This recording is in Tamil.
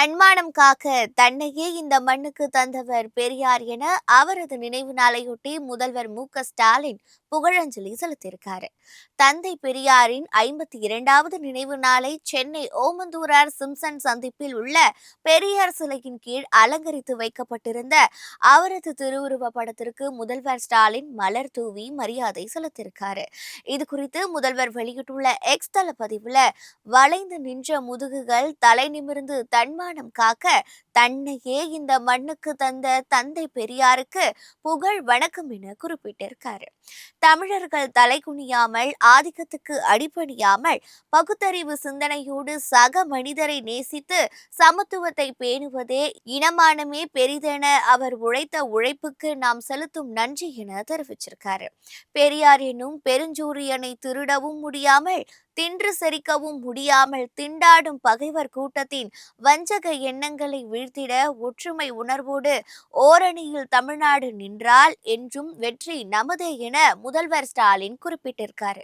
தன்மானம் காக்க தன்னையே இந்த மண்ணுக்கு தந்தவர் பெரியார் என அவரது நினைவு நாளையொட்டி முதல்வர் மு.க. ஸ்டாலின் புகழஞ்சலி செலுத்தியிருக்காரு. தந்தை பெரியாரின் 52வது நினைவு நாளை சென்னை ஓமந்தூரார் சிம்சன் சந்திப்பில் உள்ள பெரியார் சிலையின் கீழ் அலங்கரித்து வைக்கப்பட்டிருந்த அவரது திருவுருவ படத்திற்கு முதல்வர் ஸ்டாலின் மலர் தூவி மரியாதை செலுத்தியிருக்காரு. இது குறித்து முதல்வர் வெளியிட்டுள்ள எக்ஸ் தள பதிவுல, வளைந்து நின்ற முதுகுகள் தலை நிமிர்ந்து தன்மானம் காக்க தன்னையே இந்த மண்ணுக்கு தந்த தந்தை பெரியாருக்கு புகழ் வணக்கம் என குறிப்பிட்டிருக்காரு. தமிழர்கள் தலைகுனியாமல், ஆதிக்கத்துக்கு அடிபணியாமல், பகுத்தறிவு சிந்தனையோடு சக மனிதரை நேசித்து சமத்துவத்தை பேணுவதே இனமானமே பெரிதென அவர் உழைத்த உழைப்புக்கு நாம் செலுத்தும் நன்றி என தெரிவிச்சிருக்காரு. பெரியார் என்னும் பெருஞ்சூரியனை திருடவும் முடியாமல், தின்று செரிக்கவும் முடியாமல் திண்டாடும் பகைவர் கூட்டத்தின் வஞ்சக எண்ணங்களை வீழ்த்திட ஒற்றுமை உணர்வோடு ஓரணியில் தமிழ்நாடு நின்றால் என்றும் வெற்றி நமதே என முதல்வர் ஸ்டாலின் குறிப்பிட்டிருக்காரு.